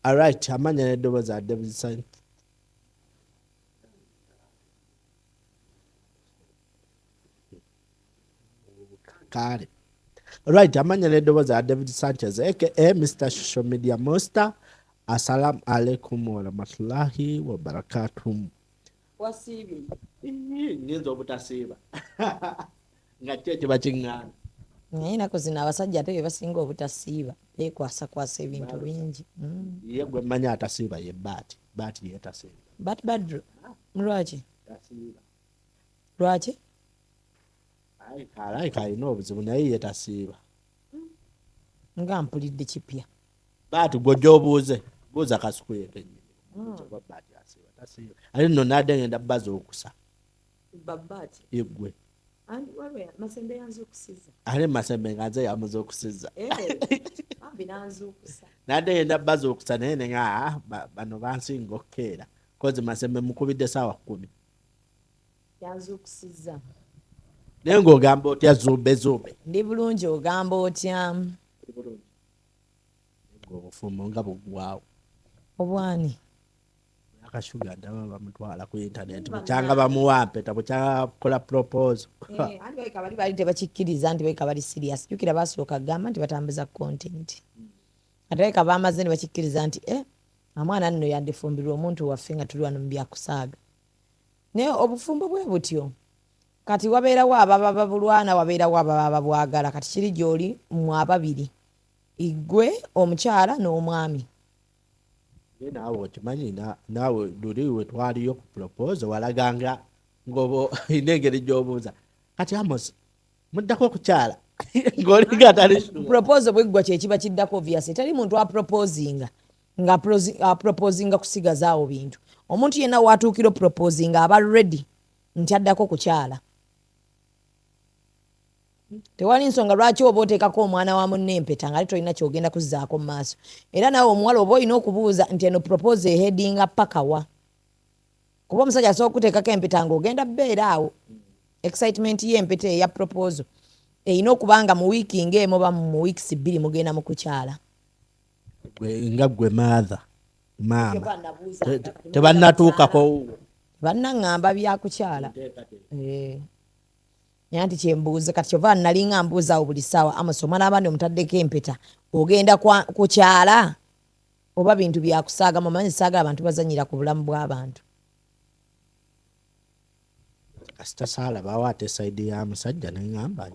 Alright, amanya n'eddoboozi a David Sanchez. Kale. Alright, amanya n'eddoboozi a David Sanchez aka Mr. Social Media Monster. Assalamu alaikum wa rahmatullahi wa barakatuh. Wasibi. Ngenza obutasiiba. Nga kiba kiŋŋaana. Naye nako zino abasajja ate bebasinga obutasiiba bekwasa ebintu bingi. Ye gwe mmanyi atasiiba ye Baati. Baati ye tasiiba. Baati Badru. Lwaki? Tasiiba. Lwaki? Alabika alina obuzibu naye ye tasiiba. Nga mpulidde kipya. Baati gwe gy'obuuze. Buuza Kasukuye kennyini. Baati asiiba tasiiba. Ali nno nadde ngenda bbaza okusa. Babaati. Igwe. Andi walwe Masembe yanze okusiza. Ale Masembe nga nze yamuze okusiza. Ambi nanze okusa. Nadde ngenda bbaza okusa naye nga bano bansinga okkeera. Kozi Masembe mukubidde saawa 10. Yanze okusiza. Naye ng'ogamba otya Zube. Ndi bulungi ogamba otya? Obufumbo nga bugwawo. Obwani. Shuga ndaba bamutwala ku internet bukyanga bamuwampe tabukyanga kola proposal. Andi baika bali tebakikkiriza nti baika bali serious. Jukira basooka gamba nti batambuza content. Ate baika bamaze ne bakikkiriza nti amwana nno yandifumbirwa omuntu waffe nga tuli wano mu byakusaaga. Naye obufumbo bwe butyo. Kati wabeerawo ababa bulwana wabeerawo ababa bwagala kati kiri gy'oli mu ababiri. Igwe omukyala n'omwami. Naawe okimanyi naawe luli we twaliyo ku proposal walaganga ngobo inengeri gy'obuuza kati Amos muddako okukyala ng'oliga tali proposal bwe ggwa kye kiba kiddako obviously teri muntu aproposinga nga proposinga kusigazaawo bintu omuntu yenna watuukira proposinga aba ready nti addako kukyala. Tewali nsonga lwaki oba oteekako omwana wa munne empeta nga tolina kyogenda kuzzaako mu maaso. Era nawe omuwala oba olina okubuuza nti eno propose eheadinga paka wa. Kuba omusajja asobola okuteekako empeta ng'ogenda bbeera awo. Excitement y'empeta eya proposal erina okubanga mu wiiki ng'emu oba mu wiikisi 2 mugenda mu kukyala. Nga gwe maama tebannatuukako bannaŋŋamba bya kukyala. Nyanti kyembuuza kati kyova nalinga mbuuza awo buli ssaawa Amos omwana abandi omutaddeko empeta ogenda kukyala oba bintu byakusaaga mumanyi saagala abantu bazanyira ku bulamu bw'abantu. kasita saalabaawo ate sayidi ya musajja neŋŋamba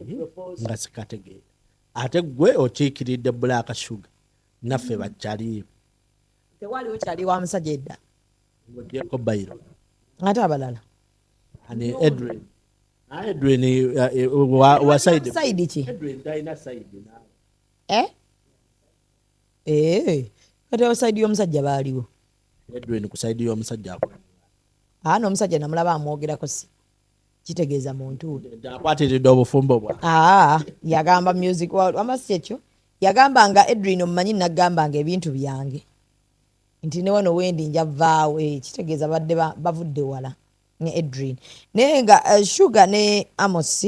nga sikategeera ate gwe okiikiridde Black Shuga naffe bakyaliyo. Tewaliwo kyali wa musajja edda ogyeko bayiro ate abalala ani Edwin wa side ki? Edwin dayina side kati wa side y'omusajja baaliwo. Edwin ku side y'omusajja n'omusajja namulaba amwogerako si kitegeeza muntu akwatiridde obufumbo bwa yagamba music world amasi ekyo yagambanga Edwin omumanyi nagambanga ebintu byange nti ne wano wendi njavaawo kitegeeza badde bavudde wala ne Edwin naye nga Shuga ne Amos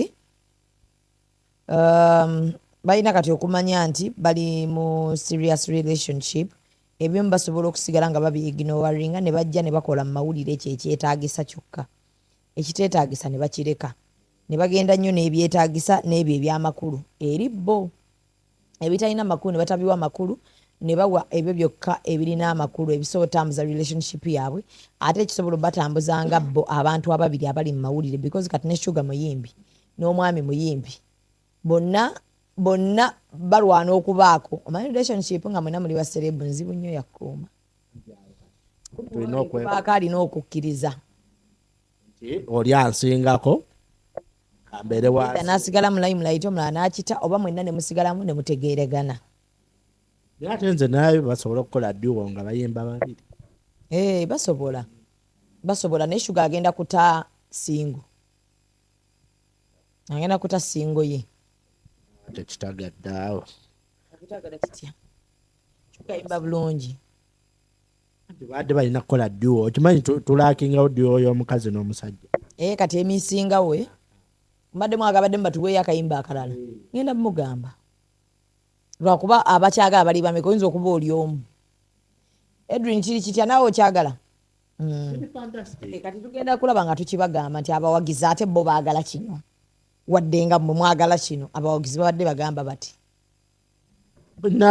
balina kati okumanya nti bali mu serious relationship. Ebyemu basobola okusigala nga babignowaringa ne bajja ne bakola mu mawulire ekyo ekyetaagisa kyokka ekiteetaagisa ne bakireka ne bagenda nnyo n'ebyetaagisa n'ebyo ebyamakulu eri bo ebitalina makulu ne batabiwa makulu ne bawa ebyo byokka ebirina amakulu ebisobola otambuza relationship yaabwe ate ekisobola batambuzanga bo abantu ababiri abali mu mawulire because kati ne Shuga muyimbi n'omwami muyimbi bonna balwana okubaako omanyi relationship nga mwena muli baserebu nzibu nnyo yakkuuma okubaako alina okukkiriza oli ansingako kambeere wansi n'asigala mulayi mulayite omulala n'akita oba mwenna ne musigalamu ne mutegeeregana. Ate nze naye basobola okukola duo nga bayimba babiri. Basobola ne Shuga agenda kuta singo. Agenda kuta singo ye. Tekitagadde Kitagala kitya. Shuga yimba bulungi. Badde balina kukola duo. Okimanyi tulakingawo duo y'omukazi n'omusajja. Kati emisinga we. Mbadde mwagabadde mbatuweeyo akayimba akalala. Ngenda mugamba. Lwakuba abakyaga abali bameka oyinza okuba oli omu. Edwin kiri kitya naawe okyagala Fantastic. kati tugenda kulaba nga tukibagamba nti abawagizi ate bo baagala kino wadde nga mmwe mwagala kino abawagizi babadde bagamba bati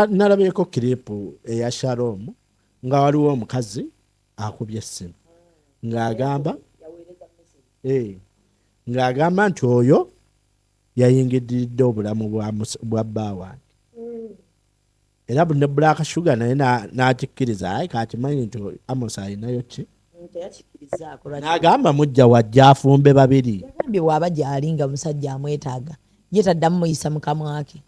Nalabyeko kiripu eya Shalom nga waliwo omukazi akubye essimu ng'agamba nti oyo yayingiridde obulamu bwa bba wange era ne Black Shuga naye n'akikkiriza ayi kakimanyi nti Amos alinayo ki n'agamba mujja wajja afumbe babiri yagambye bw'aba gy'ali nga musajja amwetaaga ye taddamu muyisa mukamwake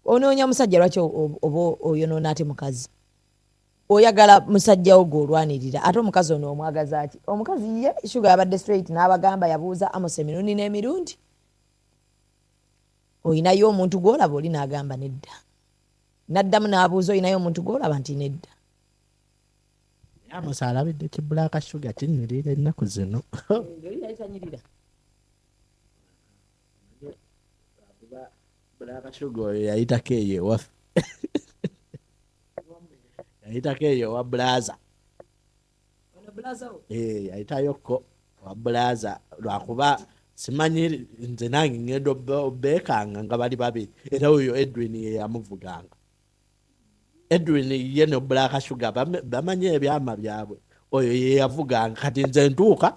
onoonya musajja lwaki oba oyonoona ate mukazi oyagala musajja wo gw'olwanirira ate omukazi ono omwagaza ki omukazi ye Shuga yabadde straight n'abagamba yabuuza Amos emirundi n'emirundi oyinayo omuntu gw'olaba oli n'agamba nedda n'addamu n'abuuza oyinayo omuntu gw'olaba nti nedda Amos alabidde ki Black Shuga kinyirira ennaku zino Black Shuga oyo yayitako eyo ewaffe yayitako eyo wa Blaza yayitayokko wa Blaza lwakuba simanyi nze nange ngenda obeekanga nga bali babiri era oyo Edwin ye yamuvuganga Edwin ye ne Black Shuga bamanye ebyama byabwe oyo ye yavuganga kati nze ntuuka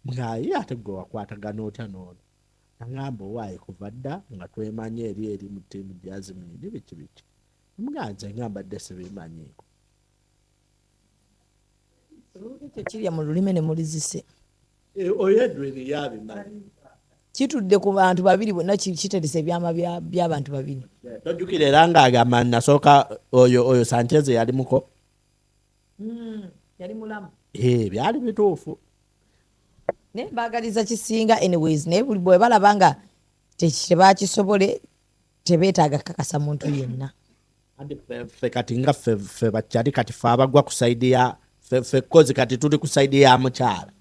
ngaye ate gwe wakwatagana otya n'ono nangamba owaayi kuva dda nga twemanye eri mu ttiimu gyazimini biki mugaa nze ngambadde sibimanyiiko kirya mu lulime ne mulizise oyo Edwin yabimanyi kitudde ku bantu babiri bonna kiteresa ebyama by'abantu babiri tojjukira era ng'agamba nasooka oyo Sanchez yali muko yali mulamu byali bituufu naye baagaliza kisinga anyways naye buli bwe balaba nga tebakisobole tebeetaaga kakasa muntu yenna ffe kati nga ffe bakyali kati ffe abagwa ku sayidi ya ffe kozi kati tuli ku sayidi ya mukyala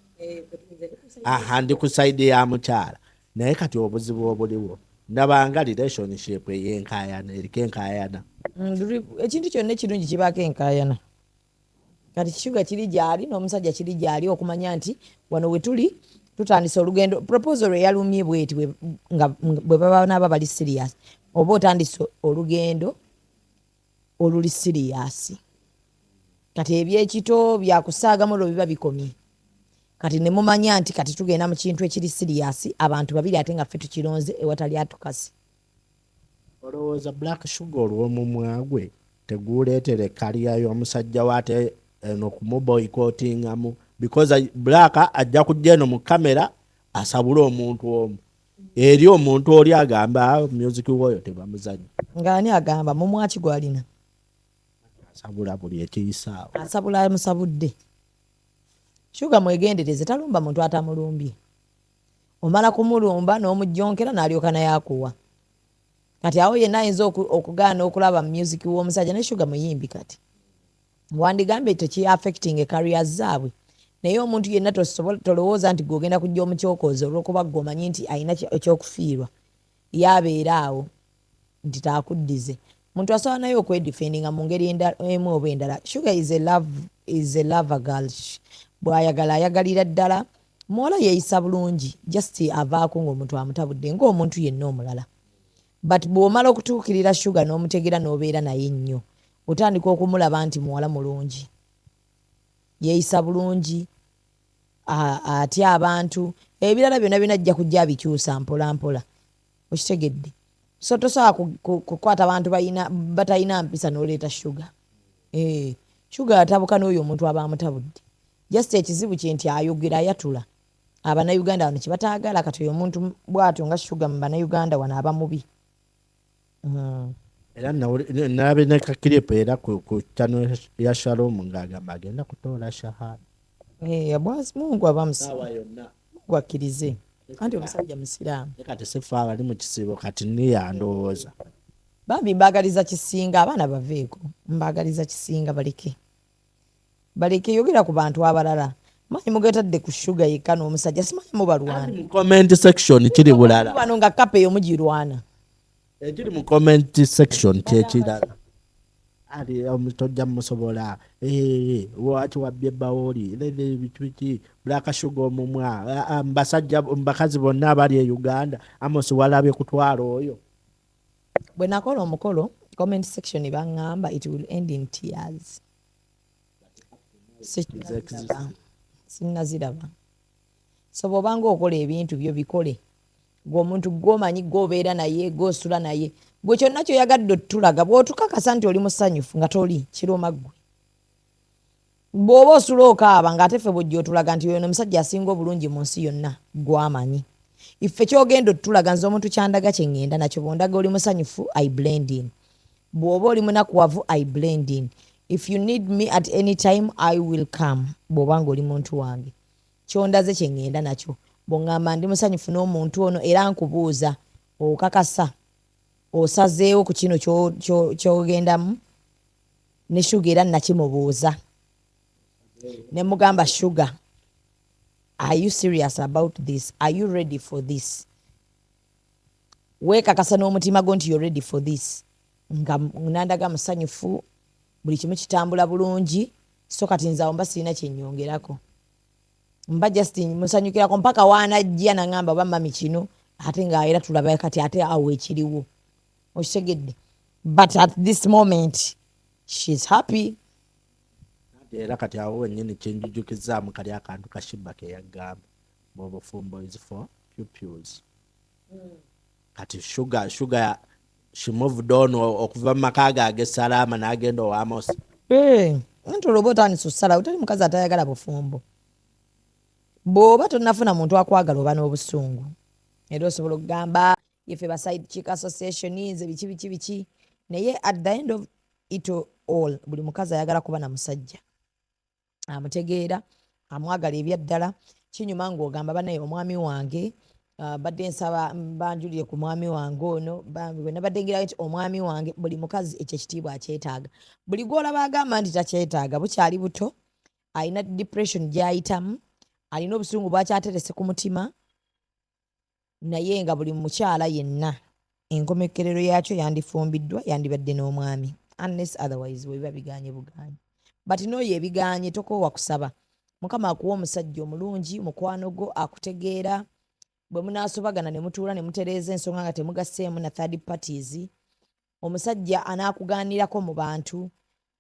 ndi ku sayidi ya mukyala naye kati obuzibu obuliwo ndabanga relationship eyenkayana eriko enkayana ekintu kyonna ekirungi kibaako enkayana kati Shuga kiri gyali n'omusajja kiri gyali okumanya nti wano we tuli tutandise olugendo proposal eyalumye bweti bwe baba n'aba bali serious oba otandise olugendo oluli serious kati ebyekito byakusaagamu olwo biba bikomye kati ne mumanya nti kati tugenda mu kintu ekiri serious abantu babiri ate nga ffe tukironze ewatali atukasi olowooza Black Shuga olw'omumwa gwe teguuleetere kaliya y'omusajja waate n'okumuboycottingamu because Black ajja kujja eno mu kamera asabula omuntu omu eri omuntu oli agamba music woyo tebamuzannya ng'ani agamba mumwaki gwalina asabula buli ekiyisaawo asabula musabudde Shuga mwegendereze talumba muntu atamulumbye omala kumulumba n'omujjonkera n'alyoka naye akuwa kati awo yenna ayinza okugaana okulaba mu music w'omusajja ne Shuga muyimbi kati wandigambye teki affecting careers zaabwe naye omuntu yenna tolowooza nti gwogenda kujja omukyokozi olw'okuba gw'omanyi nti alina ekyokufiirwa yabeera awo nti taakuddize muntu asobola naye okwedifendinga mu ngeri emu oba endala Shuga is a lover girl bw'ayagala ayagalira ddala muwala yeeyisa bulungi just avaako ng'omuntu amutabudde ng'omuntu yenna omulala but bw'omala okutuukirira Shuga n'omutegera n'obeera naye nnyo otandika okumulaba nti muwala mulungi yeeyisa bulungi atya abantu ebirala byonna binajja kujja bikyusa mpola mpola okitegedde so tosobola kukwata abantu batalina mpisa n'oleeta Shuga Shuga atabuka n'oyo omuntu aba amutabudde just ekizibu kye nti ayogera ayatula abannayuganda wano kyebataagala kati oyo omuntu bw'atyo nga Shuga mu bannayuganda wano aba mubi era nalabe ne kakiripu era ku channel ya Shalom ng'agamba agenda kutoola shahada bwazi Mungu aba Mungu akkirize anti omusajja musiraamu kati sifa abali mu kisibo kati niyandowooza bambi mbagaliza kisinga abaana baveeko mbagaliza kisinga baleke yogera ku bantu abalala manyi mugetadde ku Shuga yekka n'omusajja simanyi mubalwana mu comment section kiri bulala bano nga kapa eyo mugirwana ekiri mu comment section kyekirala ali tojja musobola waki wabbye bawoli lele biki Black Shuga omumwa mbakazi bonna abali e Uganda Amos walabye kutwala oyo bwe nakola omukolo comment section baŋŋamba it will end in tears sinnaziraba so bw'obanga okola ebintu byo bikole gw'omuntu gw'omanyi gw'obeera naye gw'osula naye gwe kyonna kyoyagadde otulaga bw'otukakasa nti oli musanyufu nga toli kiruma ggwe bw'oba osula okaaba ng'ate ffe bw'ojja otulaga nti oyo omusajja asinga obulungi mu nsi yonna gw'amanyi iffe kyogenda otulaga nze omuntu kyandaga kye ŋŋenda nakyo bw'ondaga oli musanyufu I blend in bw'oba oli munakuwavu I blend in if you need me at any time I will come bw'obanga oli muntu wange kyondaze kye ŋŋenda nakyo bw'oŋŋamba ndi musanyufu n'omuntu ono era nkubuuza okakasa osazeewo ku kino kyogendamu ne Shuga era nakimubuuza ne mugamba Shuga are you serious about this are you ready for this weekakasa n'omutima gwo nti you're ready for this nga nandaga musanyufu buli kimu kitambula bulungi so kati nze awo mba sirina kyennyongerako mba just musanyukirako mpaka waanajja naŋŋamba oba mami kino ate nga era tulaba kati ate awo ekiriwo okitegedde but at this moment she's happy era kati awo wennyini kyenjujukizaamu kali akantu Kashiba ke yagamba mu bufumbo is for pupils kati Shuga she moved on okuva mu maka ge ag'esalaama n'agenda owa Amos nti olwoba otandisa okusala utali mukazi atayagala bufumbo bw'oba tonnafuna muntu akwagala oba n'obusungu era osobola okugamba ife ba side chick association nze biki naye at the end of it all buli mukazi ayagala kuba na musajja amutegeera amwagala ebyaddala kinyuma ng'ogamba banaye omwami wange badde nsaba banjulire ku mwami wange ono bwe nabadde ngira nti omwami wange buli mukazi ekyo ekitiibwa akyetaaga buli gw'olaba agamba nti takyetaaga bukyali buto alina depression gy'ayitamu alina obusungu bwakyaterese ku mutima naye nga buli mukyala yenna enkomekerero yaakyo yandifumbiddwa yandibadde n'omwami unless otherwise bwe biba biganye buganye but n'oyo ebiganye tokoowa kusaba mukama akuwa omusajja omulungi mukwano gwo akutegeera bwe munaasobagana ne mutuula ne mutereeza ensonga nga temugasseemu na third parties omusajja anaakugaanirako mu bantu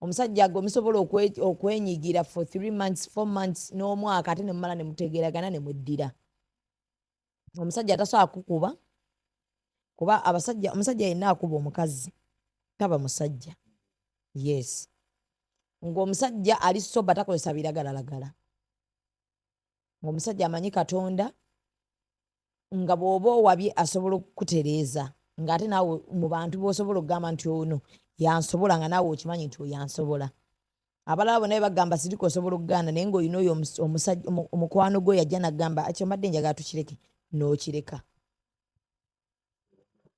omusajja gwe musobola okwenyigira for 3 months 4 months n'omwaka ate ne mumala ne mutegeeragana ne muddira omusajja atasobola kukuba kuba omusajja yenna akuba omukazi taba musajja yes ng'omusajja ali soba takozesa biragalalagala ng'omusajja amanyi Katonda nga bw'oba owabye asobola okukutereeza ng'ate naawe mu bantu b'osobola okugamba nti ono yansobola nga naawe okimanyi nti yansobola abalala bonna bagamba sirika osobola okugaana naye ng'olina oyo omukwano gwe yajja nagamba ekyo mbadde njagala tukireke n'okireka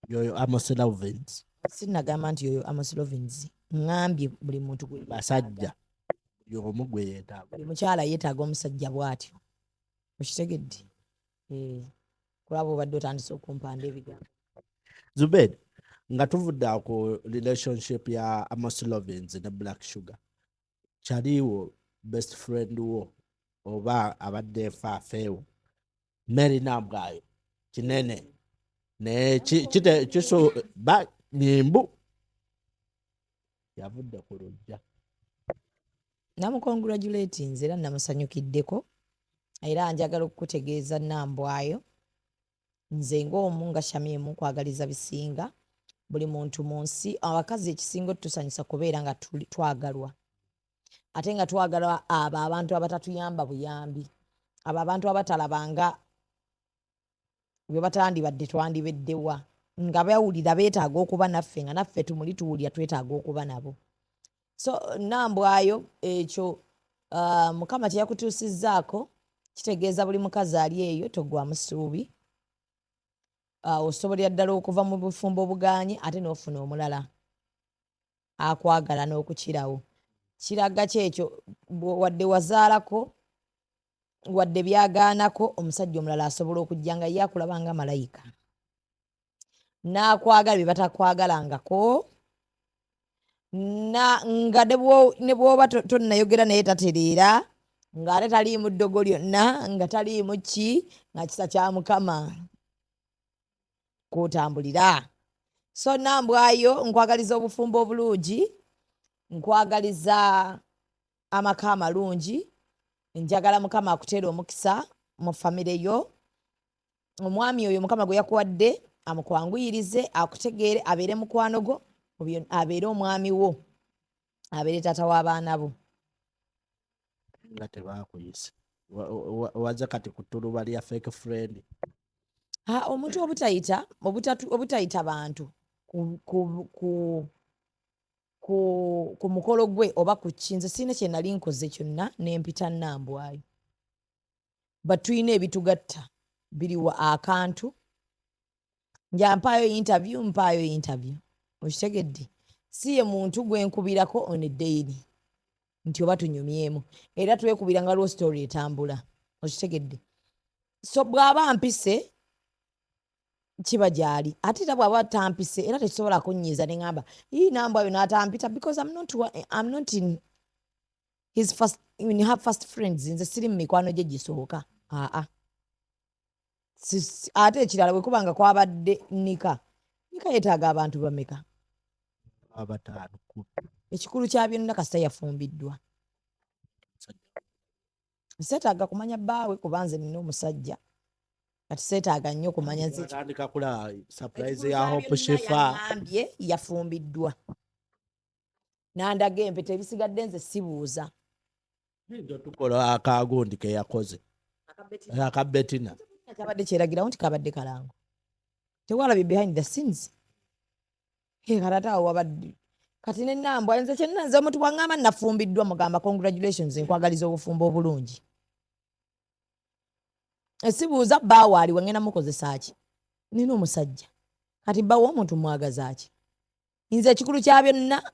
yoyo Amos Lovins sinnagamba nti yoyo Amos Lovins ŋŋambye buli muntu gwe basajja y'omu gwe yeetaaga buli mukyala yeetaaga omusajja bw'atyo okitegedde kulaba obadde otandise okumpanda ebigambo Zubedah nga tuvudde ku relationship ya Amos Lovins ne Black Shuga kyaliwo best friend wo oba abadde faafeewo Mary Nambwayo kinene naye kiso nimbu yavudde ku lujja namukongratulating era namusanyukiddeko era njagala okukutegeeza Nambwayo nze ng'omu nga Shamimu kwagaliza bisinga buli muntu mu nsi abakazi ekisinga otusanyusa kubeera nga twagalwa ate nga twagala abo abantu abatatuyamba buyambi abo abantu abatalabanga bwe batandibadde twandibeddewa nga bawulira beetaaga okuba naffe nga naffe tumuli tuwulira twetaaga okuba nabo so Nambwayo ekyo Mukama kyeyakutuusizzaako kitegeeza buli mukazi ali eyo togwamu ssuubi osobolera ddala okuva mu bufumbo obuganye ate n'ofuna omulala akwagala n'okukirawo kiraga kyekyo wadde wazaalako wadde byagaanako omusajja omulala asobola okujja nga ye akulaba nga malayika n'akwagala bye batakwagalangako nga ne bw'oba tonnayogera naye tatereera ng'ate taliimu ddogo lyonna nga taliimu ki nga kisa kya Mukama kw'otambulira. So Nambwayo nkwagaliza obufumbo obulungi, nkwagaliza amaka amalungi, njagala Mukama akuteera omukisa mu famire yo. Omwami oyo Mukama gwe yakuwadde amukwanguyirize, akutegeere, abeere mukwano gwo, abeere omwami wo, abeere taata w'abaana bo. Nga tebakuyise waza kati kutuluba lya fake friend. Omuntu obutayita bantu ku mukolo gwe oba ku kinze, sina kye nali nkoze kyonna nempita Nambwayo. Batulina ebitugatta biriwa akantu, nja mpaayo interview. Okitegedde? Si ye muntu gwe nkubirako on a daily nti oba tunyumyemu, era twekubira nga lwo story etambula. Okitegedde? So bw'aba mpise kiba gyali, ate era bw'aba tampise era tekisobola kunnyiza ne ngamba Nambwayo n'atampita because I'm not in her first friends. Nze siri mu mikwano gye gisooka. Ate ekirala bwe kubanga kwabadde nika yeetaaga abantu bameka? 5. Ekikulu kya byonna kasita yafumbiddwa. Seetaaga kumanya bbaawe kuba nze nina omusajja, kati seetaaga nnyo kumanya nze atandika kula surprise ya Hope Shifa yangambye yafumbiddwa. Nandaga empeta, ebisigadde nze sibuuza. Ndio tukola akagundi ke yakoze akabetina kyabadde kyeragirawo nti kabadde kalango, tewalabye behind the scenes. Kalataawo wabadde kati ne Nambwayo nze kyenna nze omuntu bw'aŋŋamba nafumbiddwa mugamba congratulations, nkwagaliza obufumbo obulungi. Sibuuza bbaawe aliwa ngenda mukozesa ki? Nina omusajja, kati bbaawe omuntu mwagaza ki? Nze ekikulu kya byonna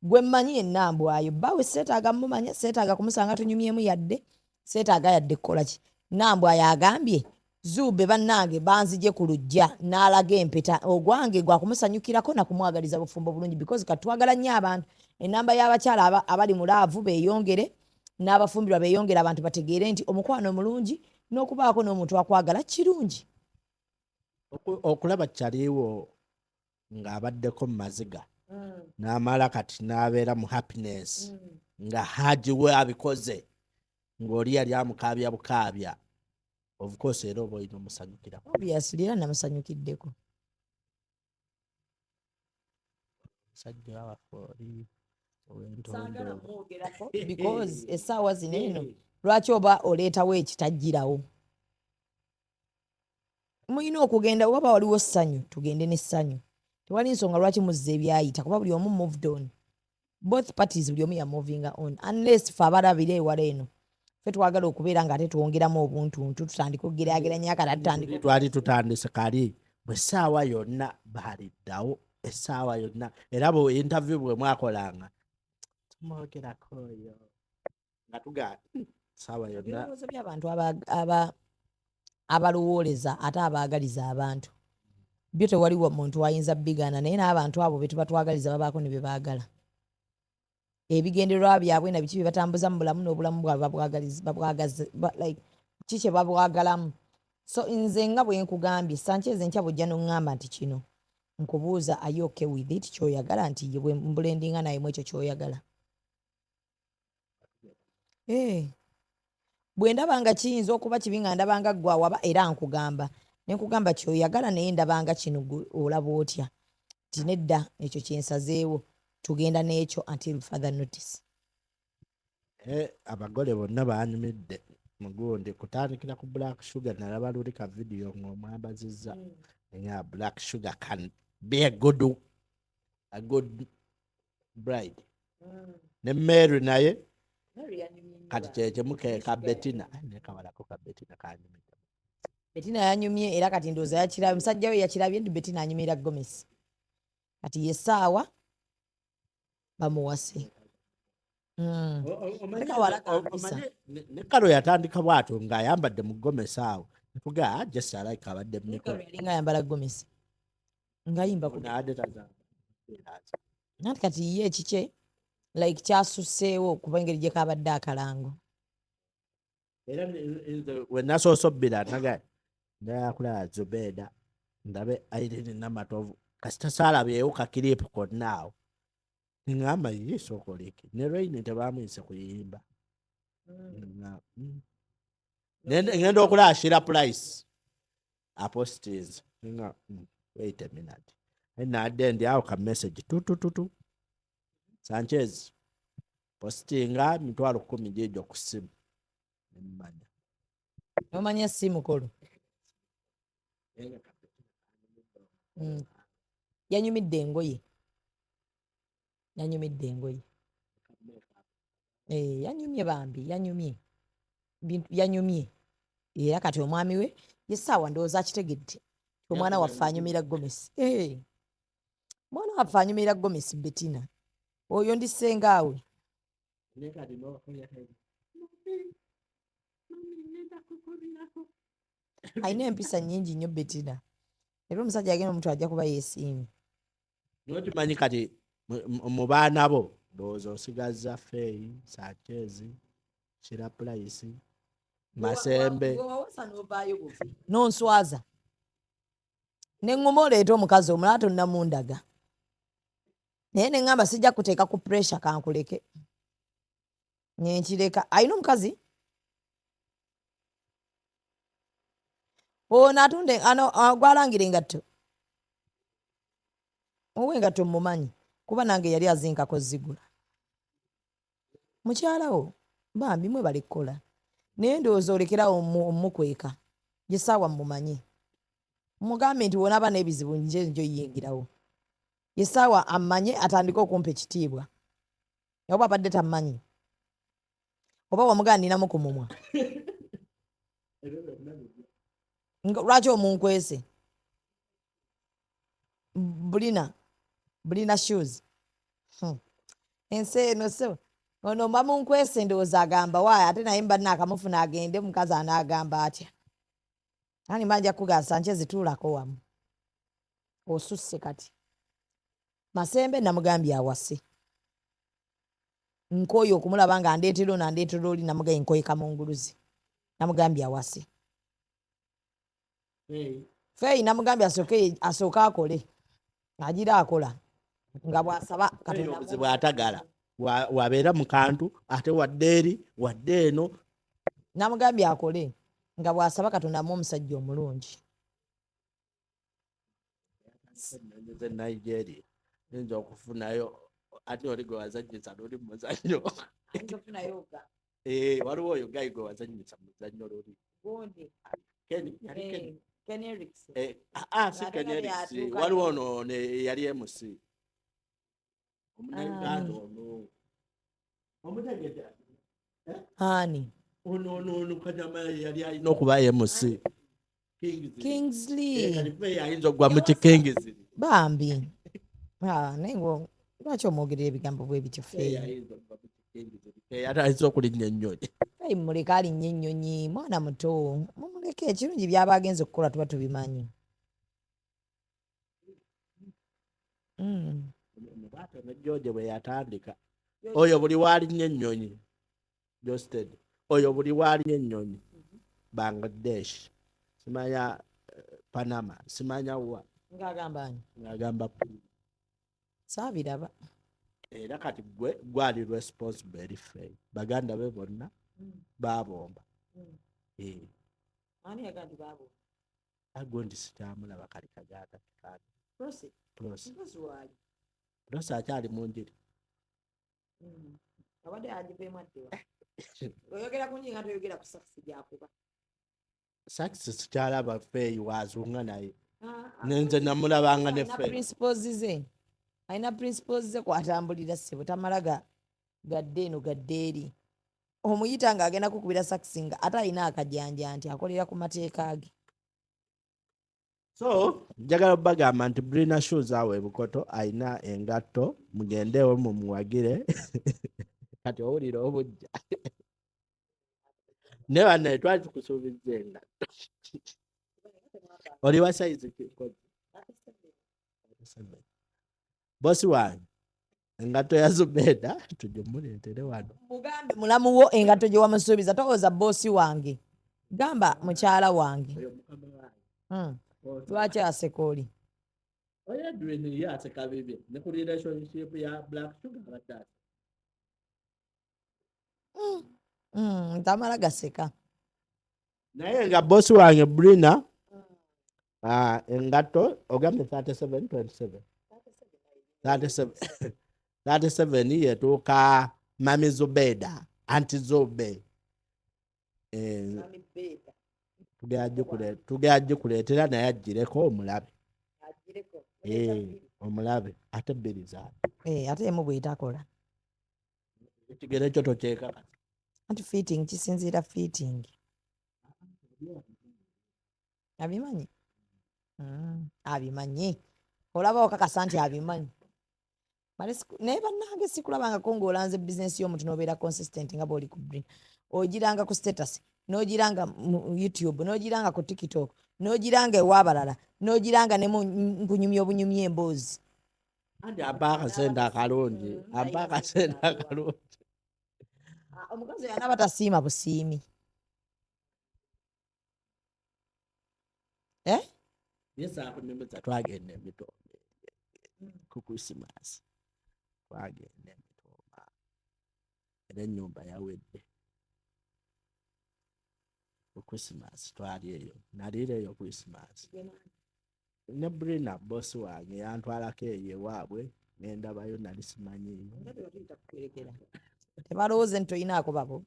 gwe mmanyi ye Nambwayo, bbaawe seetaaga mumanya, seetaaga kumusanga tunyumyemu yadde, seetaaga yadde kukola ki. Nambwayo agambye Zube bannange banzije ku lujja n'alaga empeta, ogwange gwa kumusanyukirako na kumwagaliza bufumbo bulungi because katwagala nnyo abantu. Enamba y'abakyala abali mu laavu beeyongere, n'abafumbirwa beeyongere, abantu bategeere nti omukwano mulungi n'okubaako n'omuntu akwagala kirungi. Okulaba kyaliwo ng'abaddeko mu maziga n'amala kati n'abeera mu happiness nga Haji we abikoze ng'oli yali amukaabya bukaabya. Of course era oba olina omusanyukira. Obviously era namusanyukiddeko. Musajja waffe because essaawa zino eno lwaki oba oleetawo ekitajjirawo? Muyina okugenda waba waliwo ssanyu, tugende n'essanyu. Tewali nsonga lwaki muzza ebyayita kuba buli omu moved on. Both parties buli omu ya moving on unless fe abalabira ewala eno ffe twagala okubeera nga ate twongeramu obuntuntu tutandika okugeraageranya kati twali tutandise kali bwe essaawa yonna baaliddawo essaawa yonna era bwe interview bwe mwakolanga tumwogerako oyo nga tugaa essaawa yonna. Ebirowoozo by'abantu abalowooleza ate abaagaliza abantu byo tewaliwo muntu ayinza bigaana, naye n'abantu abo be tuba twagaliza babaako ne bye baagala. Ebigendererwa byabwe na biki bye batambuza mu bulamu n'obulamu bwabwe like ki kye babwagalamu. So nze nga bwe nkugambye Sanchez enkya bujja n'oŋŋamba nti kino nkubuuza are you okay with it, kyoyagala nti bwe mbulendinga naye mu ekyo kyoyagala. Bwe ndabanga kiyinza okuba kibi nga ndabanga gwe awaba era nkugamba ne nkugamba kyoyagala naye ndabanga kino olaba otya nti nedda ekyo kyensazeewo tugenda n'ekyo until further notice. Abagole bonna baanyumidde mugundi kutandikira ku Black Shuga. Nalaba luli ka video ng'omwambazizza nga Black Shuga can be a good bride. Ne Mary naye kati kyekyemuke ka Bettina nekabalako ka Bettina kanyumidde. Bettina yanyumye era kati ndooza yakirabye, musajja we yakirabye ndi Bettina anyumira Gomez. Kati ye saawa bamuwase. Ne Kalo yatandika bw'atyo ng'ayambadde mu Gomesi awo netugaa just alike abadde mu mikolo yalinga ayambala Gomesi ng'ayimba ku Nanti kati ye ekike like kyasuseewo kuba engeri gye kabadde akalango. Era we nasoose obbira naga ndakulaba Zubedah ndabe Irene Namatovu kasita saalabyewo kakiripu konna awo ngamba yiiso okoleki ne Raine tebamuyise kuyimba ngenda okulaba Shira Price aposties nga wait a minute nadde ndi awo ka message tutututu Sanchez postinga 10,000 gyejo ku ssimu nemmanya Omanya essimu kolo yanyumidde engoye yanyumye bambi yanyumye era kati omwami we yesaawa ndowooza akitegedde omwana waffe anyumira Gomesi mwana waffe anyumira Gomesi Bettina oyo ndi ssengaawe alina empisa nnyingi nnyo Bettina era omusajja agenda omuntu ajja kuba yeesiimye nokimanyi kati mu baana bo ndowooza osigazza Faye Sanchez Shira Price Masembe nonswaza neŋŋuma oleeta omukazi omulala tonnamundaga naye neŋŋamba sijja kuteeka ku pressure kankuleke nenkireka alina omukazi ono atunde gwalangire engatto ow'engatto mumanyi kuba nange yali azinkako zigula mukyalawo bambi mwe bali kukola naye ndowooza olekerawo omukweka yesaawa mumanyi mugambe nti wonaba n'ebizibu njo yingirawo yesaawa amanye atandike okumpa ekitiibwa oba abadde tamanyi oba wamugaaniramu ku mumwa lwaki omunkwese bulina shoes ensi eno so ono mba munkwese ndowooza agamba waayo ate naye mba naakamufuna agende mukazi anaagamba atya ani manja kuga Sanchez tuulako wamu osusse kati Masembe namugambye awase nkoyo okumulaba nga ndeetera ono andeetera oli namugambye nkoye kamunguluzi namugambye awase Faye namugambye asooke akole agira akola nga bw'asaba Katonda bw'atagala wabeera mu kantu ate wadde eri wadde eno namugambye akole nga bw'asaba Katonda amuwa omusajja omulungi Nigeria nza okufunayo ate oli gwe wazanyisa luli muzannyo waliwo oyo gayi gwe wazanyisa muzannyo luli si Kenerics waliwo ono yali MC omunauganda ono omutegete ani ono kanyama yali alina okuba MC Kingsley ayinza okugwa mu kikingiziri bambi naye lwaki omwogerera ebigambo bwe bityo ayinza okulinnya ennyonyi muleka alinnya ennyonyi mwana muto mumuleke ekirungi byaba agenza okukola tuba tubimanyi George bwe yatandika oyo buli waalinnyo ennyonyi Josted oyo buli waalinnyo ennyonyi Bangladesh simanya Panama simanya wa ng'agamba saabiraba era kati gwali responsible eri Faye baganda be bonna babomba agondi sikyamulaba kali kaganda Prosi akyali mu njiri Sakisi sikyalaba Faye wazunga naye nenze namulabanga ne Faye alina principles ze kwatambulira ssebo tamala gadde eno gadde eri omuyita ng'agenda kukubira Sakisi nga ate alina akajanja nti akolera ku mateeka ge so njagala bagamba nti Brina Shoes awo ebukoto alina engatto mugendewo mumuwagire kati owulira obujja ne bannaye twali tukusuubizza engatto oli wa saizi bosi wange engato ya Zubedah tugimuleetere wano mugambe mulamu wo engato gye wamusuubiza towooza boosi wange gamba mukyala wange lwaki aseka oli oyo Edwin ye aseka bibye ne ku relationship ya Black Shuga abadde ntamala gaseka naye nga boosi wange Brina engato ogambye 37 yetuuka mami Zubedah anti Zube tugera gikuleetera naye agireko omulabe ate bbiri zaate ate emu bwetakola ekigere ekyo tokyekaka anti fitting kisinziira fitting abimanyi abimanyi olaba okakasa nti abimanyi naye bannange sikulabangako ng'olanze bizinesi y'omuntu n'obeera consistent nga bw'oli ku Brina ogiranga ku status n'ogiranga mu YouTube n'ogiranga ku TikTok n'ogiranga ew'abalala n'ogiranga ne mu kunyumya obunyumya emboozi anti ampa akasente akalungi omukazi oyo anaaba tasiima busiimi yesakunyumiza twagenda emitombe ku Christmas twagenda emitomba era ennyumba yawedde ku Christmas twali eyo naliira eyo Christmas ne Brina bosi wange yantwalako eyo ewaabwe nendabayo nali simanyiiyo tebalowooze nti toyinaako babo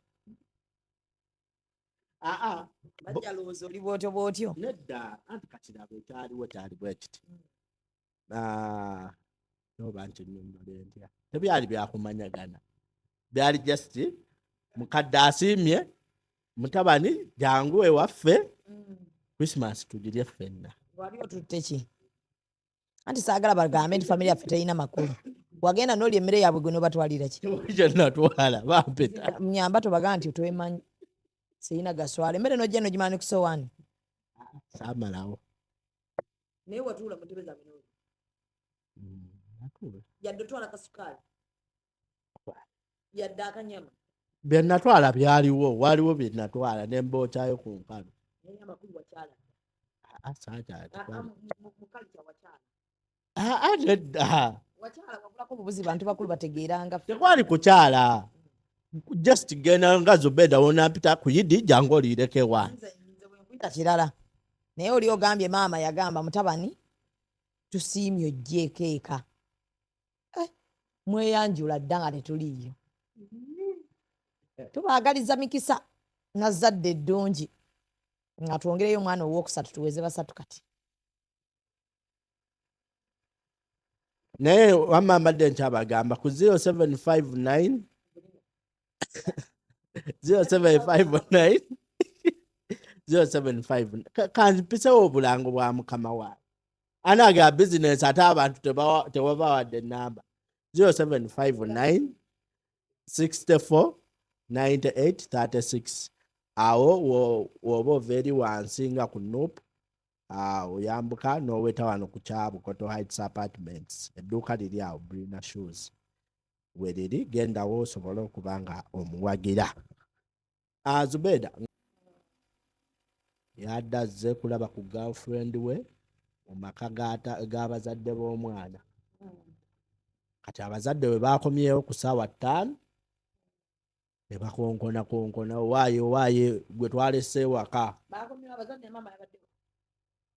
bajja lowooza oli bwotyo bwotyo nedda anti kakirabo ekyaliwo kyali bwe kiti noba nti nnyumbale ntya tebyali byakumanyagana byali just mukadde asiimye mutabani jangu ewaffe Christmas tugirye ffenna wali otutte ki anti saagala bagambe nti famire yaffe terina makulu wagenda n'oli emmere yaabwe gwe nobatwalira ki kyennatwala bampeta nyamba tobagaa nti twemanyi sirina gaswala emmere nojja nogimala ne ku sowaani saamalawo naye watuula mu ntebe zaabwe yadde otwala kasukaali yadde akanyama byenatwala byaliwo waliwo byenatwala nembookyayo ku nkano nedda tekwali kukyala just genda nga Zubedah wonampita ku Yidi jangu oliireko ewange kirala naye oli ogambye maama yagamba mutabani tusiimye ojjeeko eka mweyanjula dda nga tetuliiyo tubaagaliza mikisa nazadde eddungi nga twongereyo omwana owookusatu tuweze basatu kati naye wamma mbadde nkyabagamba ku 0759 0759 kanzipisewo obulango bwa mukama waawe anaga bizinesi ate abantu tewabawadde enamba 0759 64 98 36 awo woba ova eri wansi nga ku Nuupu oyambuka n'oweta wano ku Kyabukoto Heights Apartments edduuka liri awo Brina Shoes we liri gendawo osobole okuba nga omuwagira Zubedah yadde azze kulaba ku girlfriend we mu maka g'abazadde b'omwana kati abazadde we bakomyewo ku ssaawa 5 ne bakonkona waaye gwe twalese ewaka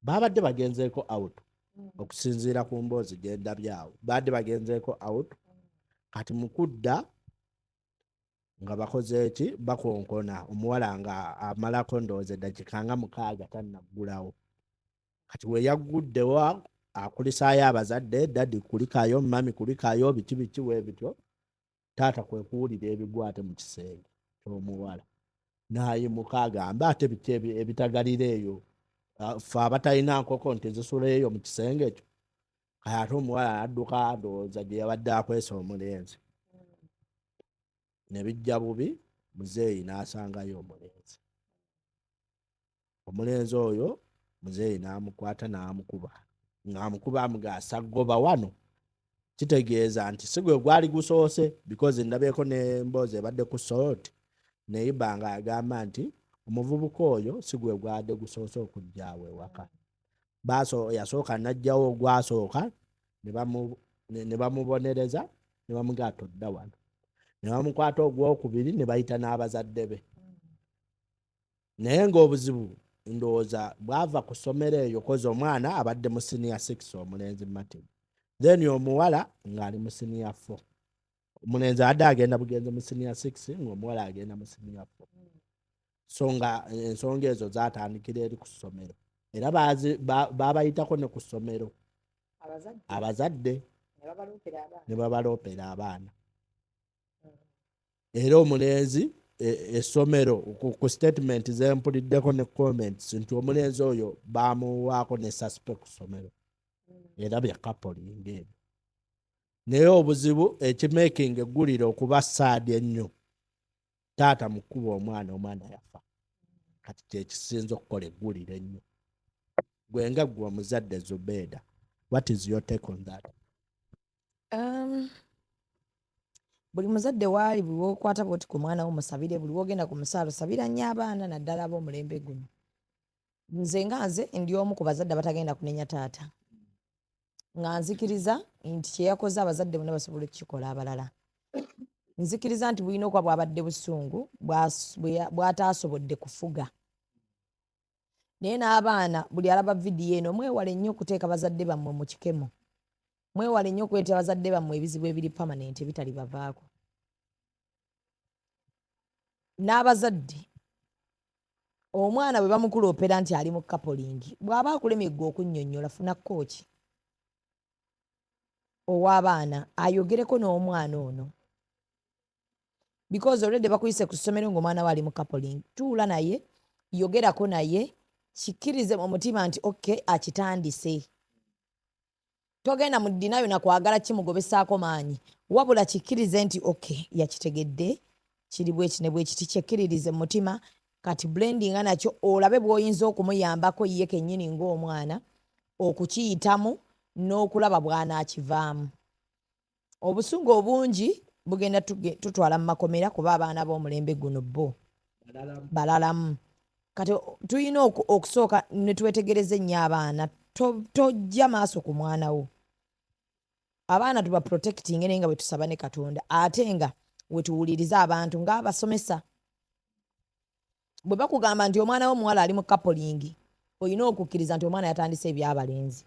babadde bagenzeeko out okusinziira ku mboozi gendabyawo badde bagenzeeko out kati mukudda nga bakoze eki bakonkona omuwala nga amalako ndowooza eddakika nga 6 tannaggulawo kati we yagguddewa akulisaayo abazadde dadi kulikayo mami kulikayo biki weebityo taata kwe kuwulira ebigwate mu kisenge ky'omuwala n'ayimuka agamba ate biki ebitagalira eyo ffe abatalina nkoko nti zisula eyo mu kisenge ekyo kaya ate omuwala n'adduka ndowooza gye yabadde akwesa omulenzi ne bijja bubi muzeeyi n'asangayo omulenzi oyo muzeeyi n'amukwata n'amukuba ng'amukuba amugasa ggoba wano kitegeeza nti sigwe gwali gusoose because ndabyeko n'emboozi ebadde ku salt neyibanga agamba nti omuvubuka oyo sigwe gwadde gusoose okujja awo ewaka yasooka najjawo gwasooka ne bamubonereza ne bamugaa todda wano ne bamukwata ogwokubiri ne bayita n'abazadde be naye ng'obuzibu ndowooza bwava ku ssomero eyo kozi omwana abadde mu senior 6 omulenzi Martin then omuwala ng'ali mu senior 4 omulenzi adde agenda bugenze mu senior 6 ng'omuwala agenda mu senior 4 so nga ensonga ezo zaatandikira eri ku ssomero era babayitako ne ku ssomero abazadde ne babaloopera abaana era omulenzi essomero ku statement zempuliddeko ne comments nti omulenzi oyo bamuwaako ne suspect ku ssomero era bya coupling ebyo naye obuzibu ekimaking eggulire okuba saadi ennyo taata mukuba omwana yafa kati kyekisinza okukola eggulire ennyo gwenga gwe omuzadde Zubedah, what is your take on that? Buli muzadde waali buli wokwata bwoti ku mwana wo musabire, buli wogenda ku musaalo sabira nnyo abaana naddala ab'omulembe guno. Nze ndi omu ku bazadde abatagenda kunenya taata nga nzikiriza nti kyeyakoze abazadde bonna basobola okukikola abalala. Nzikiriza nti bulina okuba bwabadde busungu bw'ataasobodde kufuga. Naye n'abaana buli alaba vidiyo eno mwewale nnyo okuteeka bazadde bammwe mu kikemo. Mwewale nnyo okweta bazadde bammwe ebizibu ebiri permanent ebitali bavaako. N'abazadde omwana bwe bamukuloopera nti ali mu coupling bw'aba akulemye ggwe okunnyonnyola funa kooki ow'abaana ayogereko n'omwana ono because already bakuyise ku ssomero ng'omwana we ali mu coupling. Tuula naye yogerako naye kikkirize mu mutima nti okay akitandise. Togenda mu ddiina yonna kwagala kimugobesaako maanyi wabula kikkirize nti okay yakitegedde kiri bweki ne bwekiti kyekkiririze mu mutima kati blendinga nakyo olabe bw'oyinza okumuyambako ye kennyini ng'omwana okukiyitamu n'okulaba bw'anaakivaamu. Obusungu obungi bugenda tutwala mu makomera kuba abaana b'omulembe guno bo balalamu. Kati tulina okusooka ne twetegereza ennyo abaana tojja maaso ku mwana wo. Abaana tuba protecting naye nga bwe tusaba ne Katonda ate nga we tuwuliriza abantu ng'abasomesa. Bwe bakugamba nti omwana w'omuwala ali mu coupling olina okukkiriza nti omwana yatandise ebyabalenzi.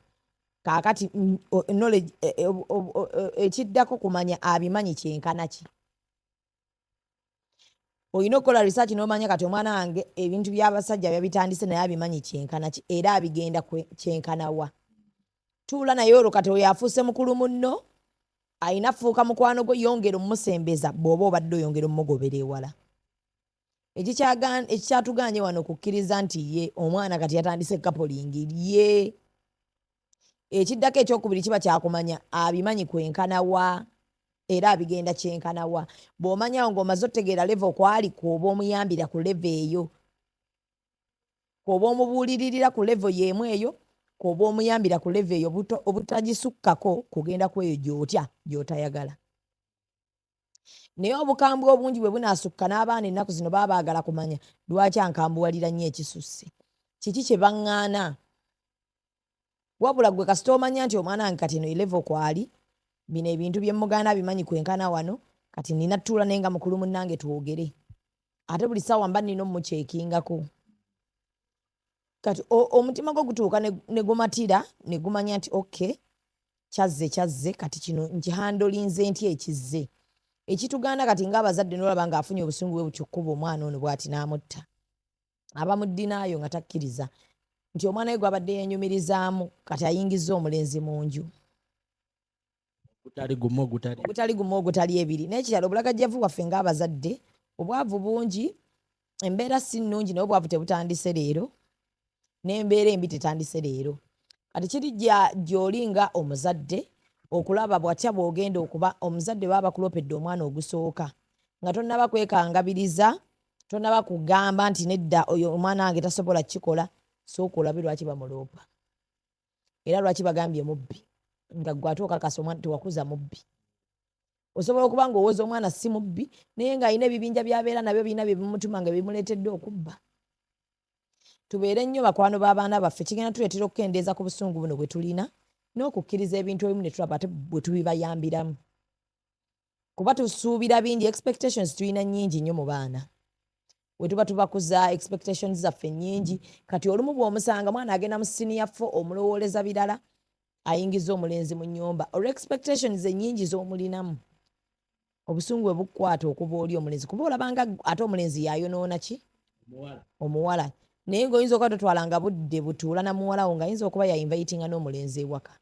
Kaakati knowledge ekiddako kumanya abimanyi kyenkana ki. Olina okukola research n'omanya kati omwana wange ebintu by'abasajja byabitandise naye abimanyi kyenkana ki era abigenda kyenkana wa. Tuula naye olwo kati oyo afuuse mukulu munno ayina fuuka mukwano gwe yongera omusembeza bw'oba obadde oyongera omugobera ewala. Ekikyatuganye wano kukkiriza nti ye omwana kati yatandise coupling ye. Ekiddako ekyokubiri kiba kyakumanya abimanyi kwenkana wa era abigenda kyenkana wa. Bw'omanyawo ng'omaze otegeera level kwali kw'oba omuyambira ku level eyo, kw'oba omubuuliririra ku level y'emu eyo, kw'oba omuyambira ku level eyo obutagisukkako kugenda kweyo gy'otya gy'otayagala. Naye obukambwe obungi bwe bunaasukka n'abaana ennaku zino baba baagala kumanya lwaki ankambuwalira nnyo ekisusse. Kiki kye baŋŋaana? Wabula gwe kasita omanya nti omwana wange kati eno level kwali bino ebintu bye muganda bimanyi kwenkana wano kati nina tuula naye nga mukulu munnange twogere. Ate buli ssaawa mba nina omumukyekingako. Kati omutima gwo gutuuka ne gumatira ne gumanya nti okay kyazze kati kino nkihandolinze ntya ekizze. Ekitugaana kati ng'abazadde n'olaba ng'afunye obusungu bwe butyo okkuba omwana ono bw'ati n'amutta. Aba mu ddiinaayo nga takkiriza nti omwana we gw'abadde yeenyumirizaamu kati ayingizza omulenzi mu nju. Ogutali gumu ogutali ebiri. N'ekirala obulagajjavu bwaffe ng'abazadde obwavu bungi, embeera si nnungi naye obwavu tebutandise leero n'embeera embi tetandise leero. Kati kiri gy'oli nga omuzadde okulaba bw'atya bw'ogenda okuba omuzadde baba bakuloopedde omwana ogusooka nga tonnaba kwekangabiriza, tonnaba kugamba nti nedda oyo omwana wange tasobola kukikola. Sooka olabe lwaki bamuloopa era lwaki bagambye mubbi. nga gwe ate okakasa omwana tewakuza mubbi. Osobola okuba ng'owooza omwana si mubbi naye ng'alina ebibinja by'abeera nabyo birina bye bimutuma nga bimuleetedde okubba. Tubeere nnyo bakwano b'abaana baffe, kigenda tuleetera okukendeeza ku busungu buno bwe tulina n'okukkiriza ebintu ebimu ne tulaba ate bwe tubibayambiramu. Kuba tusuubira bingi, expectations tulina nnyingi nnyo mu baana. We tuba tubakuza expectations zaffe nnyingi, kati olumu bw'omusanga mwana agenda mu siniya 4 omulowooleza birala ayingiza omulenzi mu nnyumba. Olwo expectations ennyingi z'omulinamu. Obusungu bwe bukwata okuba oli omulenzi kuba olabanga ate omulenzi yayonoona ki? Omuwala. Naye ng'oyinza okuba totwalanga budde butuula na muwala wo ng'ayinza okuba ya-invitinga n'omulenzi ewaka.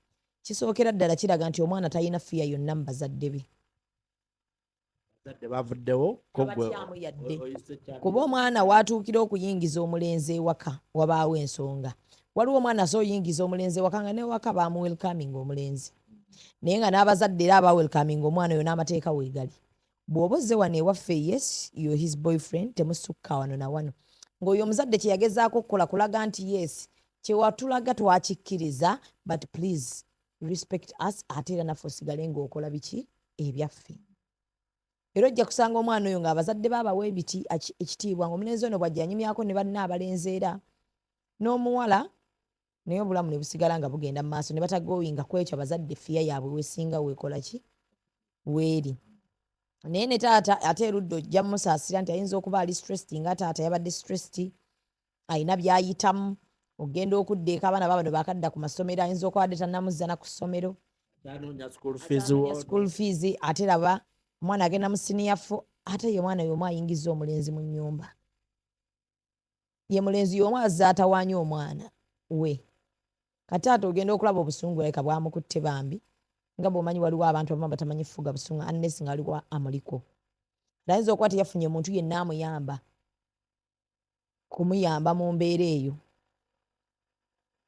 Kisookera ddala kiraga nti omwana talina fiya yonna mu bazadde be. Tabatyamu yadde. Kuba omwana watuukira okuyingiza omulenzi ewaka wabaawo ensonga. Waliwo omwana asobola oyingiza omulenzi ewaka nga n'ewaka baamuwelkaminga omulenzi. Naye nga n'abazadde era abawelkaminga omwana oyo n'amateeka weegali. Bw'oba ozze wano ewaffe, yes, you're his boyfriend, temusukka wano na wano. Ng'oyo omuzadde kye yagezaako okukola kulaga nti yes, kye watulaga twakikkiriza, but please respect us, ate era naffe osigale ng'okola biki ebyaffe. Era ojja kusanga omwana oyo ng'abazadde baabawa ekitiibwa ng'omulenzi ono bw'ajja anyumyako ne banna abalenzi era n'omuwala, naye obulamu ne busigala nga bugenda mu maaso ne batagowinga ku ekyo abazadde fiya yaabwe weesinga weekola ki weeri. Naye ne taata ate erudda ojja mmusaasira nti ayinza okuba ali stressed nga taata yabadde stressed, ayina by'ayitamu, ogenda okudda eka abaana babano baakadda ku masomero, ayinza okuba adde tannamuzza na ku ssomero, school fees, ate raba omwana agenda mu siniya 4, ate ye mwana y'omu ayingiza omulenzi mu nnyumba. Ye mulenzi y'omu azze atawaanya omwana we. Kati ate ogenda okulaba obusungu leka bwamukutte bambi, nga bw'omanyi waliwo abantu abamu batamanyi kufuga busungu unless nga waliwo amuliko. Ayinza okuba teyafunye muntu yenna amuyamba, kumuyamba mu mbeera eyo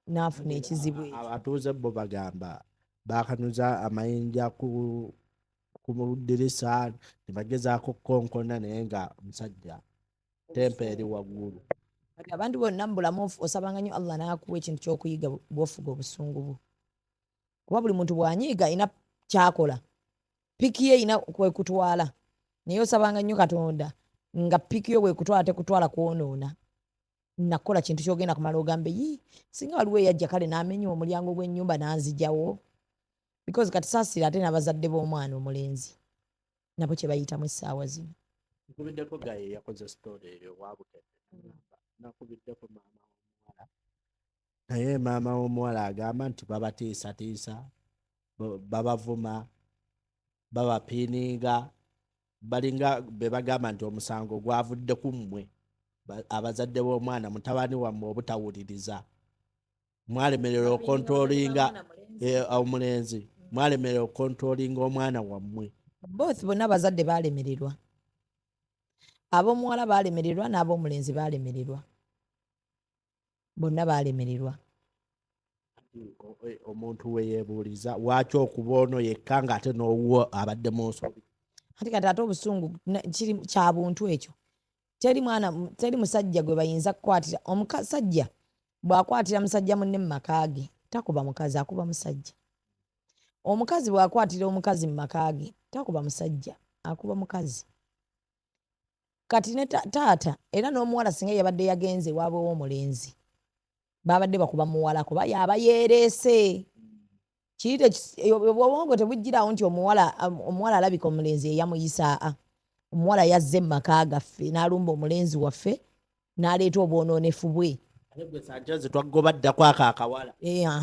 n'afuna ekizibu ekyo. Abatuuze bo bagamba baakanuza amayinja ku dirisa ne bagezaako kukonkona naye nga musajja tempa eri waggulu. Kati abantu bonna mu bulamu osabanga nnyo Allah n'akuwa ekintu ky'okuyiga bw'ofuga obusungu bwo. Kuba buli muntu bw'anyiiga ayina kyakola, piki ye erina kwekutwala, naye osabanga nnyo Katonda nga piki yo bwekutwala tekutwala kwonoona. Nakola kintu ky'ogenda kumala ogambe singa waliwo eyajja kale n'amenya omulyango gw'ennyumba n'anzijawo. Because kati saasira ate n'abazadde b'omwana omulenzi nabo kye bayitamu essaawa zino. Nkubiddeko gaye yakoze story eyo wabukedde. Nakubiddeko maama w'omuwala. Naye maama w'omuwala agamba nti babatiisatiisa, babavuma, babapiininga, balinga be bagamba nti omusango gwavudde ku mmwe abazadde b'omwana, mutabani wammwe obutawuliriza. Mwalemerera okontrolinga omulenzi, mwalemerera okontrolinga omwana wammwe. Both bonna abazadde baalemererwa. Ab'omuwala baalemererwa n'ab'omulenzi baalemererwa. Bonna baalemererwa. Omuntu we yeebuuliza lwaki okuba ono yekka ng'ate n'owuwo abadde mu nsobi. Kati ate obusungu kiri kya buntu ekyo. Teri musajja gwe bayinza kukwatira. Omusajja bw'akwatira musajja munne mu maka ge takuba mukazi, akuba musajja. Omukazi bw'akwatira omukazi mu maka ge takuba musajja, akuba mukazi. Kati ne taata era n'omuwala singa yabadde yagenze waabwe w'omulenzi babadde bakuba muwala kuba yaba yeereese. Obwongo tebujjirawo nti omuwala alabika omulenzi eyamuyisa. Omuwala yazze mu maka gaffe n'alumba omulenzi waffe n'aleeta obwonoonefu bwe.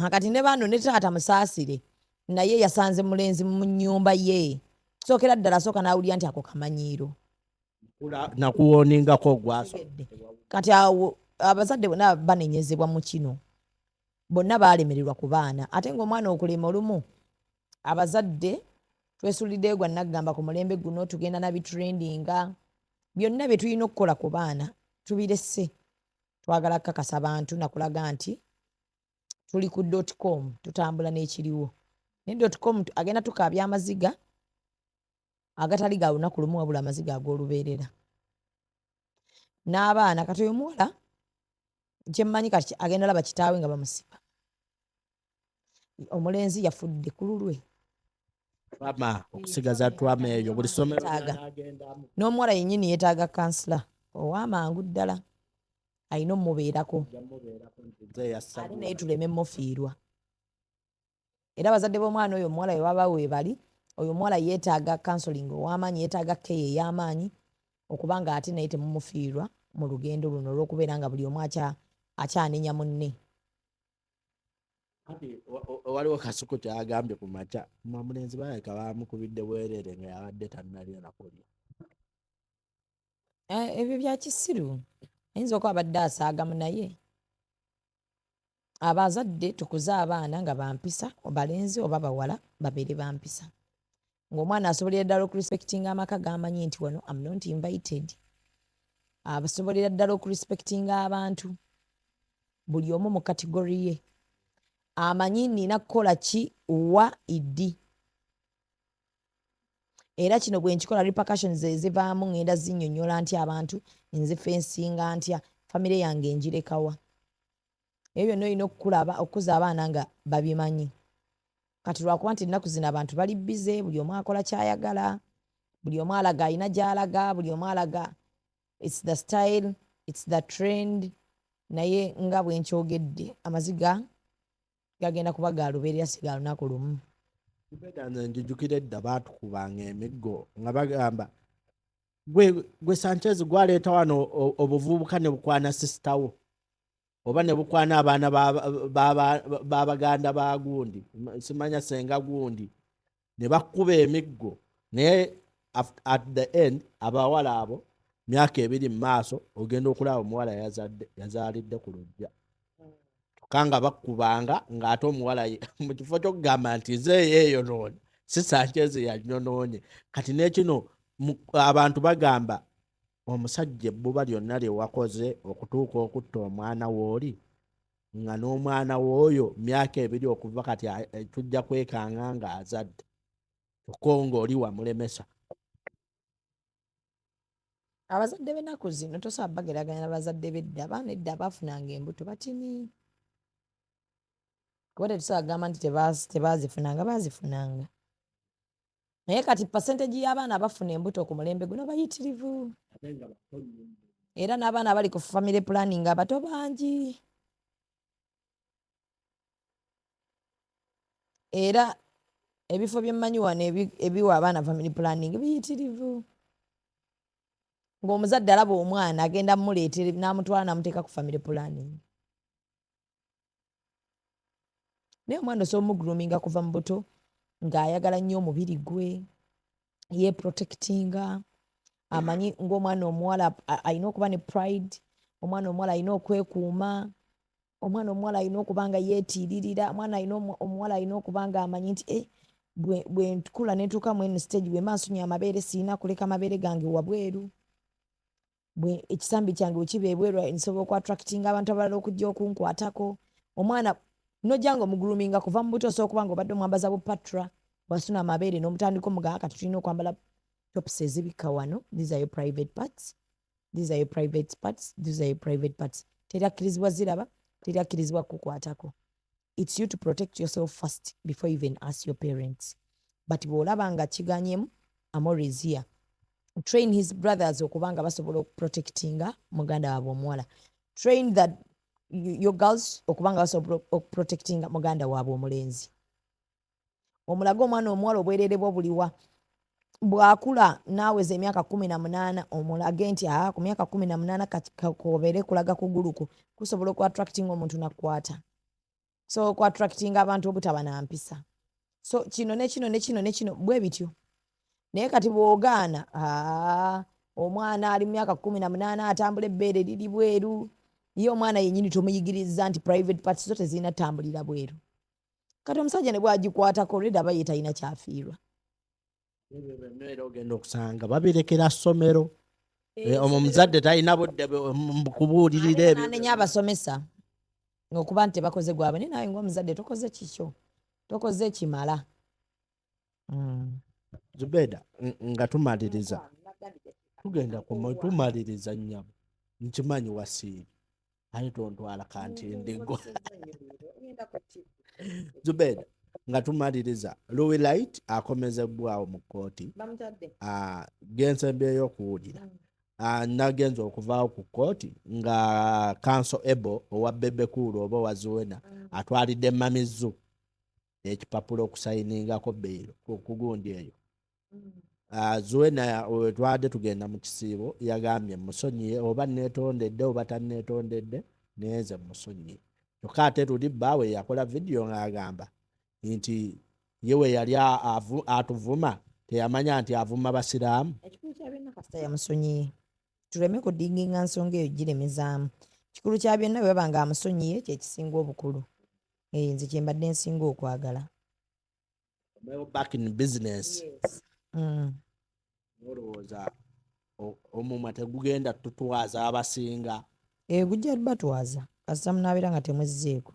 Kati ne bano ne taata musaasire naye yasanze mulenzi mu nnyumba ye. Sookera ddala sooka n'awulira nti ako kamanyiiro. Nakuwoningako gwaso. Kati awo abazadde bonna banenyezebwa mu kino. Bonna baalemererwa ku baana. Ate ng'omwana okulema olumu abazadde twesulidde gwa nagamba ku mulembe guno tugenda na bitrendinga. Byonna bye tulina okukola ku baana tubirese. Twagala kukakasa abantu nakulaga nti tuli ku .com tutambula n'ekiriwo. Ne .com agenda tukaabya amaziga agatali ga lunaku lumu wabula amaziga ag'olubeerera. N'abaana kati oyo muwala kye mmanyi kati agenda laba kitaawe nga bamusiba. omulenzi yafudde ku lulwe twama okusigaza twama eyo buli ssomero Taaga. ly'anagendamu n'omuwala yennyini yeetaaga kansula ow'amangu ddala alina omubeerako jamubeerako nti nze yassa ate naye tuleme mufiirwa era abazadde b'omwana oyo omuwala we baba we bali oyo omuwala yeetaaga kansolingi ow'amaanyi yeetaaga keeya ey'amaanyi okubanga ate naye temumufiirwa mu lugendo luno olw'okubeera nga buli omu akyanenya munne. kati waliwo kasuku kyagambye ku makya omulenzi baleka bamukubidde bwerere nga yabadde tannalya nakulya. Ebyo bya kisiru ayinza okuba abadde asaagamu naye abazadde tukuze abaana nga bampisa balenzi oba bawala babeere bampisa ng'omwana asobolera ddala okurespectinga amaka g'amanyi nti wano am not invited abasobolera ddala okurespectinga abantu buli omu mu kategori ye amanyi nina kukola ki wa iddi era kino bwe nkikola repercussions ezivaamu ngenda zinnyonnyola ntya abantu nzifensinga ntya famire yange njirekawa ebyo byonna olina okukuza abaana nga babimanyi kati lwakuba nti ennaku zino abantu bali bize buli omu akola kyayagala buli omu alaga alina gy'alaga buli omu alaga it's the style it's the trend naye nga bwe nkyogedde amaziga gagenda kuba ga lubeerera si ga lunaku lumu. nze njijukira edda baatukubanga emiggo nga bagamba gwe Sanchez gwaleeta wano obuvubuka ne bukwana sisitawo oba ne bukwana abaana babaganda ba gundi simanya senga gundi ne bakuba emiggo naye at the end abawala abo myaka ebiri mu maaso ogenda okulaba omuwala yazaalidde ku lujja kanga bakubanga ng'ate omuwala mu kifo ky'okugamba nti nze yeeyonoonye si Sanchez yanyonoonye kati n'ekino abantu bagamba omusajja ebbuba lyonna lye wakoze okutuuka okutta omwana w'oli nga n'omwana w'oyo myaka ebiri okuva kati tujja kwekanga ng'azadde kyokka ng'oli wamulemesa. Abazadde b'ennaku zino tosobola bageraganya n'abazadde b'edda abaana edda baafunanga embuto batini kuba tetusobola kugamba nti tebaazifunanga baazifunanga naye kati percentage y'abaana abafuna embuto ku mulembe guno bayitirivu era n'abaana abali ku family planning abato bangi era ebifo byemmanyi wano ebiwa abaana family planning biyitirivu ng'omuzadde alaba omwana agenda mmuleetera n'amutwala n'amuteeka ku family planning naye omwana osobola omugruminga kuva mu buto ng'ayagala nnyo omubiri gwe yeeprotectinga amanyi ng'omwana omuwala alina okuba ne pride omwana omuwala alina okwekuuma omwana omuwala alina okuba nga yeetiiririra omuwala alina okuba nga amanyi nti bwe nkula ne ntuuka mu eno stage bwe mansonya amabeere sirina kuleka amabeere gange wabweru ekisambi kyange bwe kiba ebweru nsobola okuattractinga abantu abalala okujja okunkwatako omwana nojja nga omuguluminga kuva mu buto osobola okuba nga obadde omwambaza bupatra wasuna amabeere n'omutandika omuganga kati tulina okwambala tops ezibikka wano these are your private parts these are your private parts these are your private parts teryakkirizibwa ziraba teryakkirizibwa kukwatako it's you to protect yourself first before you even ask your parents but bw'olaba nga kiganyemu amoresia train his brothers okubanga basobola okuprotectinga muganda waabwe omuwala train that your girls okubanga basobola okuprotectinga muganda waabwe omulenzi omulaga omwana omuwala obwereere bwo buliwa bw'akula naaweza emyaka 18 omulage nti ku myaka 18 kobeere kulaga kuguluku kusobola okuattractinga omuntu nakukwata so okuattractinga abantu obutaba na mpisa so kino nekino bwe bityo naye kati bw'ogaana omwana ali mu myaka 18 atambula ebbeere liri bweru ye omwana yennyini tomuyigiriza nti private parts zo tezirina tambulira bweru kati omusajja ne bwagikwatako olwedda aba ye talina kyafiirwa era ogenda okusanga babirekera ssomero omuzadde talina budde kubuulirira ebyo abasomesa okuba nti tebakoze gwabwe naye nawe ng'omuzadde tokoze kikyo tokoze kimala. Zubedah nga tumaliriza tugenda tumaliriza nnyabo nkimanyi wasiiri aye tontwala kanti ndigo Zubedah nga tumaliriza Louis Light akomezebwawo mu kkooti gensembyeyo okuwulira nagenza okuvaawo ku kkooti nga Council Ebo owa Bebekulu oba owa Zuwena atwalidde Mamizu ekipapulo okusayiningako beyiro ku gundi eyo. Zuwena wetwadde tugenda mu kisiibo yagambye musonyiye oba neetondedde oba tanneetondedde neze musonyiye. Kyokka ate tuli bbaawe yakola vidiyo ng'agamba nti yewe yali atuvuma teyamanya nti avuma basiraamu. Ekikulu kya byonna kasita yamusonyiye tuleme kudinginga nsonga eyo giremezaamu. Kikulu kya byonna bwe baba nga amusonyiye kyekisinga obukulu. Nze kye mbadde nsinga okwagala. Back in business. Olowooza omumwa tegugenda tutwaza abasinga. Gujja batwaza kasita munaabeera nga temwezzeeko.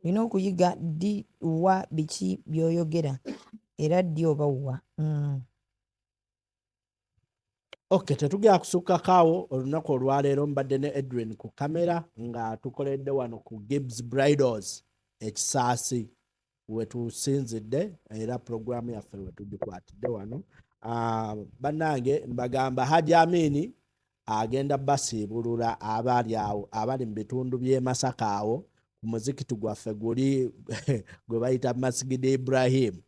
Olina okuyiga ddi wa biki by'oyogera era ddi oba wa. Okay, tetugenda kusukkako awo olunaku olwaleero mbadde ne Edwin ku kamera nga tukoledde wano ku Gibbs Bridals ekisaasi wetusinzidde era programu yaffe wetugikwatidde wano. Bannange mbagamba Haji Amini agenda basiibulula abali awo abali mu bitundu by'e Masaka awo ku muzikiti gwaffe guli gwe bayita Masigidi Ibrahim.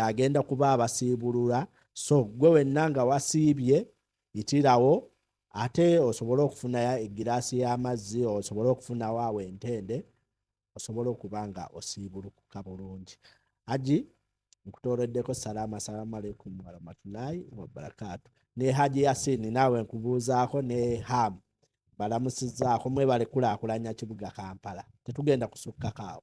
Agenda kuba abasiibulula. So gwe wenna nga wasiibye itirawo ate osobole okufunayo egiraasi y'amazzi osobole okufunawo awo entende osobole okuba nga osiibulukuka bulungi. Haji nkutoleddeko salaamu alaikum warahmatullahi wabarakatu. Ne Haji Yasini naawe nkubuuzaako ne Ham balamusizzaako mwebale kulaakulanya kibuga Kampala. Tetugenda kusukkako awo.